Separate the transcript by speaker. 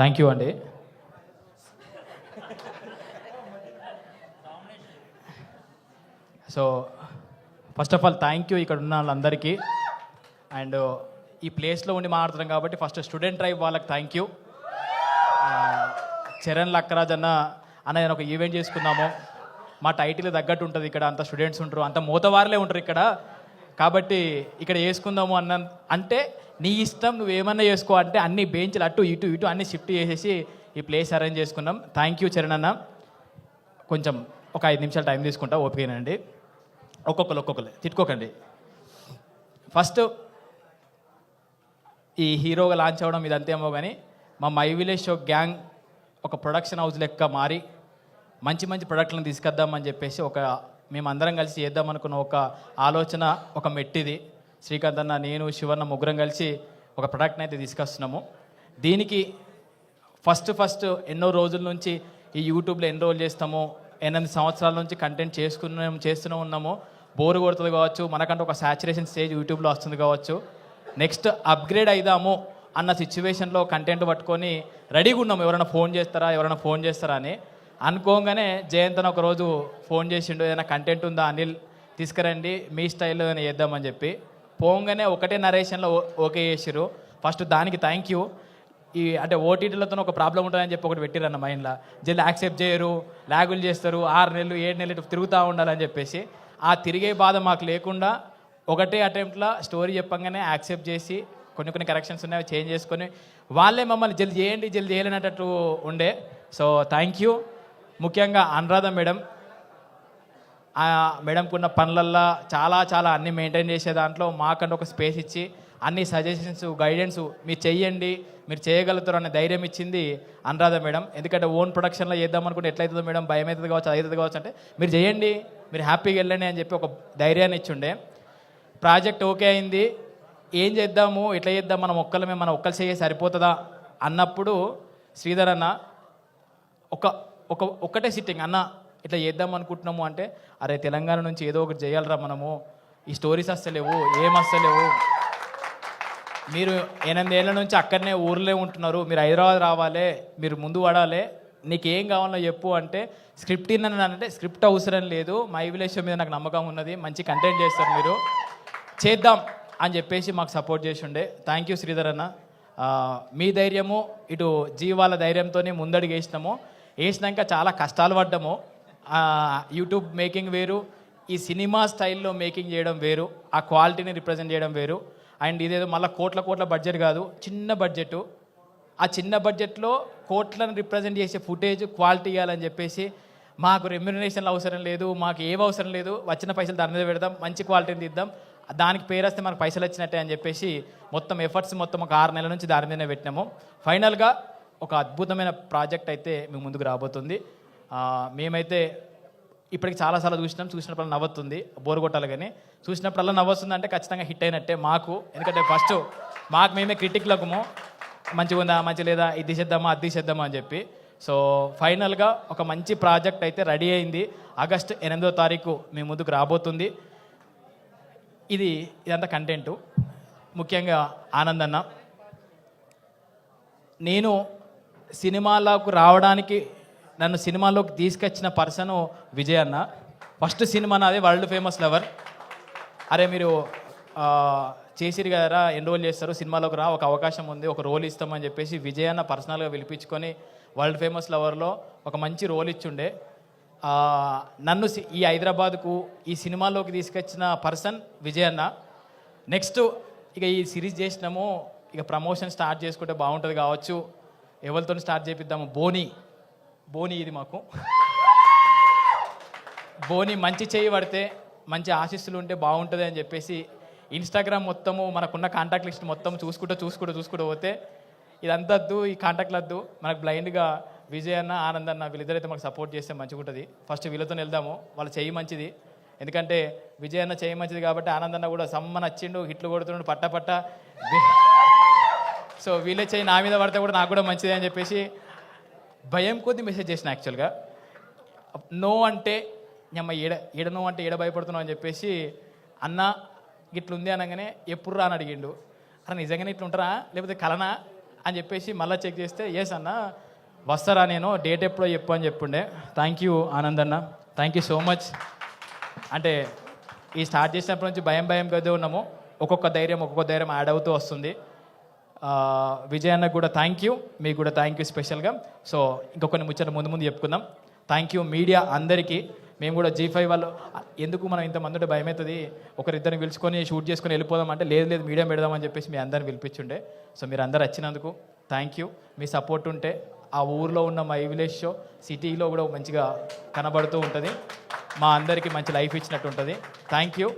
Speaker 1: Thank you అండి. So first of all thank you ఇక్కడ ఉన్న వాళ్ళందరికీ. అండ్ ఈ ప్లేస్లో ఉండి మాట్లాడుతున్నాం కాబట్టి ఫస్ట్ స్టూడెంట్ ట్రైబ్ వాళ్ళకి థ్యాంక్ యూ. చరణ్ లక్కరాజ్ అన్న నేను ఒక ఈవెంట్ చేసుకున్నాము. మా టైటిల్ తగ్గట్టు ఉంటుంది, ఇక్కడ అంత స్టూడెంట్స్ ఉంటారు, అంత మూతవారులే ఉంటారు ఇక్కడ, కాబట్టి ఇక్కడ చేసుకుందాము అంటే నీ ఇష్టం, నువ్వేమన్నా చేసుకో అంటే అన్ని బెంచ్లు అటు ఇటు ఇటు అన్ని షిఫ్ట్ చేసేసి ఈ ప్లేస్ అరేంజ్ చేసుకున్నాం. థ్యాంక్ యూ చరణ్ అన్న. కొంచెం ఒక 5 నిమిషాలు టైం తీసుకుంటా, ఓపికనండి. ఒక్కొక్కరు తిట్టుకోకండి. ఫస్ట్ ఈ హీరోగా లాంచ్ అవ్వడం ఇదంతేమో కానీ మా మై విలేజ్ షో గ్యాంగ్ ఒక ప్రొడక్షన్ హౌస్ లెక్క మారి మంచి మంచి ప్రొడక్ట్లను తీసుకొద్దామని చెప్పేసి మేమందరం కలిసి చేద్దామనుకున్న ఒక ఆలోచన, ఒక మెట్టిది. శ్రీకాంత్ అన్న, నేను, శివన్న ముగ్గురం కలిసి ఒక ప్రొడక్ట్ని అయితే తీసుకొస్తున్నాము. దీనికి ఫస్ట్ ఎన్నో రోజుల నుంచి ఈ యూట్యూబ్లో ఎన్రోల్ చేస్తాము, 8 సంవత్సరాల నుంచి కంటెంట్ చేస్తూనే ఉన్నాము. బోరు కొడుతుంది కావచ్చు, మనకంటే ఒక సాచురేషన్ స్టేజ్ యూట్యూబ్లో వస్తుంది కావచ్చు. నెక్స్ట్ అప్గ్రేడ్ అయిదాము అన్న సిచ్యువేషన్లో కంటెంట్ పట్టుకొని రెడీగా ఉన్నాము. ఎవరైనా ఫోన్ చేస్తారా అని అనుకోగానే జయంత్ అని ఒకరోజు ఫోన్ చేసిండు, ఏదైనా కంటెంట్ ఉందా అనిల్ తీసుకురండి, మీ స్టైల్లో ఏదైనా చేద్దామని చెప్పి. పోగానే ఒకటే నరేషన్లో ఓకే చేసిర్రు. ఫస్ట్ దానికి థ్యాంక్ యూ. అంటే ఓటీటీలతో ఒక ప్రాబ్లం ఉంటుందని చెప్పి ఒకటి పెట్టిరన్న మైండ్లో, జల్ది యాక్సెప్ట్ చేయరు, లాగులు చేస్తారు, 6 నెలలు 7 నెలలు ఇటు తిరుగుతూ ఉండాలని చెప్పేసి. ఆ తిరిగే బాధ మాకు లేకుండా ఒకటే అటెంప్ట్లో స్టోరీ చెప్పంగానే యాక్సెప్ట్ చేసి కొన్ని కరెక్షన్స్ ఉన్నాయి చేంజ్ చేసుకొని వాళ్ళే మమ్మల్ని జల్ది చేయలేనట్టు ఉండే. So thank you. ముఖ్యంగా అనురాధ మేడంకు ఉన్న పనులల్లో చాలా అన్నీ మెయింటైన్ చేసే దాంట్లో మాకంటే ఒక స్పేస్ ఇచ్చి అన్ని సజెషన్స్, గైడెన్స్ మీరు చెయ్యండి, మీరు చేయగలుగుతారు అనే ధైర్యం ఇచ్చింది అనురాధ మేడం. ఎందుకంటే ఓన్ ప్రొడక్షన్లో చేద్దామనుకుంటే ఎట్లయితుందో మేడం, భయం అవుతుంది కావచ్చు, అవుతుంది కావచ్చు అంటే మీరు చేయండి, మీరు హ్యాపీగా వెళ్ళండి అని చెప్పి ఒక ధైర్యాన్ని ఇచ్చిండే. ప్రాజెక్ట్ ఓకే అయింది. ఏం చేద్దాము, ఎట్లా చేద్దాం, మనం ఒక్కరు చేయ సరిపోతుందా అన్నప్పుడు శ్రీధర్ అన్న ఒక్కటే సిట్టింగ్, అన్న ఇట్లా చేద్దాం అనుకుంటున్నాము అంటే, అరే తెలంగాణ నుంచి ఏదో ఒకటి చేయాలరా మనము, ఈ స్టోరీస్ వస్తలేవు, ఏం వస్తలేవు, మీరు 8 ఏళ్ళ నుంచి అక్కడనే ఊర్లే ఉంటున్నారు, మీరు హైదరాబాద్ రావాలి, మీరు ముందు పడాలి, నీకేం కావాలో చెప్పు అంటే స్క్రిప్ట్ అంటే స్క్రిప్ట్ అవసరం లేదు, మై విలేజ్ మీద నాకు నమ్మకం ఉన్నది, మంచి కంటెంట్ చేస్తారు, మీరు చేద్దాం అని చెప్పేసి మాకు సపోర్ట్ చేసి ఉండే. థ్యాంక్ యూ శ్రీధర్ అన్న. మీ ధైర్యము, ఇటు జీవాల ధైర్యంతోనే ముందడుగు వేసినాక చాలా కష్టాలు పడ్డాము. యూట్యూబ్ మేకింగ్ వేరు, ఈ సినిమా స్టైల్లో మేకింగ్ చేయడం వేరు, ఆ క్వాలిటీని రిప్రజెంట్ చేయడం వేరు. అండ్ ఇదేదో మళ్ళీ కోట్ల బడ్జెట్ కాదు, చిన్న బడ్జెట్. ఆ చిన్న బడ్జెట్లో కోట్లను రిప్రజెంట్ చేసే ఫుటేజ్ క్వాలిటీ ఇవ్వాలని చెప్పేసి మాకు రెమ్యునరేషన్లు అవసరం లేదు, మాకు ఏం అవసరం లేదు, వచ్చిన పైసలు దాని మీద పెడదాం, మంచి క్వాలిటీని తీద్దాం, దానికి పేరు వస్తే మనకు పైసలు వచ్చినట్టే అని చెప్పేసి మొత్తం ఎఫర్ట్స్ మొత్తం ఒక 6 నెలల నుంచి దాని మీదనే పెట్టినాము. ఫైనల్గా ఒక అద్భుతమైన ప్రాజెక్ట్ అయితే మేము ముందుకు రాబోతుంది. మేమైతే ఇప్పటికి చాలాసార్లు చూసినప్పుడు నవ్వుతుంది, బోరు కొట్టాలి, కానీ చూసినప్పుడల్లా నవ్వుతుంది అంటే ఖచ్చితంగా హిట్ అయినట్టే మాకు. ఎందుకంటే ఫస్ట్ మాకు మేమే క్రిటిక్లకము, మంచిగా ఉందా, మంచి లేదా, ఇది తీసేద్దామా అది తీసేద్దామా అని చెప్పి. సో ఫైనల్గా ఒక మంచి ప్రాజెక్ట్ అయితే రెడీ అయింది. ఆగస్టు 8వ తారీఖు మీ ముందుకు రాబోతుంది. ఇదంతా కంటెంటు. ముఖ్యంగా ఆనందన్న, నేను సినిమాలోకి రావడానికి నన్ను సినిమాలోకి తీసుకొచ్చిన పర్సను విజయ్ అన్న. ఫస్ట్ సినిమా నాది వరల్డ్ ఫేమస్ లవర్. అరే మీరు చేసిరు కదరా, ఎన్రోల్ చేస్తారు, సినిమాలోకి రా, ఒక అవకాశం ఉంది, ఒక రోల్ ఇస్తామని చెప్పేసి విజయ్ అన్న పర్సనల్గా పిలిపించుకొని వరల్డ్ ఫేమస్ లవర్లో ఒక మంచి రోల్ ఇచ్చుండే. నన్ను ఈ హైదరాబాద్కు ఈ సినిమాలోకి తీసుకొచ్చిన పర్సన్ విజయ్ అన్న. నెక్స్ట్ ఇక ఈ సిరీస్ చేసినాము, ఇక ప్రమోషన్ స్టార్ట్ చేసుకుంటే బాగుంటుంది కావచ్చు, ఎవరితో స్టార్ట్ చేపిద్దాము, బోని ఇది మాకు బోని మంచి చేయి పడితే, మంచి ఆశీస్సులు ఉంటే బాగుంటుంది అని చెప్పేసి ఇన్స్టాగ్రామ్ మొత్తము మనకున్న కాంటాక్ట్ లిస్ట్ మొత్తం చూసుకుంటూ పోతే ఇదంతా వద్దు, ఈ కాంటాక్ట్లు వద్దు, మనకు బ్లైండ్గా విజయ్ అన్న, ఆనంద్ అన్న వీళ్ళిద్దరైతే మాకు సపోర్ట్ చేస్తే మంచిగా ఉంటుంది. ఫస్ట్ వీళ్ళతో వెళ్దాము, వాళ్ళ చెయ్యి మంచిది, ఎందుకంటే విజయ్ అన్న చెయ్యి మంచిది కాబట్టి ఆనంద్ అన్న కూడా సమ్మని వచ్చిండు, హిట్లు కొడుతున్నాడు పట్ట. సో వీళ్ళే చెయ్యి నా మీద పడితే కూడా నాకు కూడా మంచిది అని చెప్పేసి భయం కొద్ది మెసేజ్ చేసిన. యాక్చువల్గా నో అంటే ఈడ నో అంటే ఈడ భయపడుతున్నావు అని చెప్పేసి, అన్న ఇట్లుంది అనగానే ఎప్పుడు రా అని అడిగిండు. అరే నిజంగానే ఇట్లుంటారా లేకపోతే కలనా అని చెప్పేసి మళ్ళీ చెక్ చేస్తే ఎస్ అన్న వస్తారా, నేను డేట్ ఎప్పుడో చెప్పు అని చెప్పుండే. థ్యాంక్ యూ ఆనంద్ అన్న, థ్యాంక్ యూ సో మచ్. అంటే ఈ స్టార్ట్ చేసినప్పటి నుంచి భయంగా ఉన్నాము, ఒక్కొక్క ధైర్యం యాడ్ అవుతూ వస్తుంది. విజయ్ అన్నకు కూడా థ్యాంక్ యూ, మీకు కూడా థ్యాంక్ యూ స్పెషల్గా. సో ఇంకొన్ని ముచ్చట ముందు చెప్పుకుందాం. థ్యాంక్ యూ మీడియా అందరికీ. మేము కూడా G5 వాళ్ళు ఎందుకు మనం ఇంతమంది ఉంటే భయం అవుతుంది, ఒకరిద్దరిని పిలుచుకొని షూట్ చేసుకొని వెళ్ళిపోదాం అంటే లేదు మీడియా పెడదామని చెప్పేసి మీ అందరిని పిలిపించుండే. సో మీరు అందరు వచ్చినందుకు థ్యాంక్ యూ. మీ సపోర్ట్ ఉంటే ఆ ఊర్లో ఉన్న మా విలేజ్ షో సిటీలో కూడా మంచిగా కనబడుతూ ఉంటుంది, మా అందరికీ మంచి లైఫ్ ఇచ్చినట్టు ఉంటుంది. Thank you.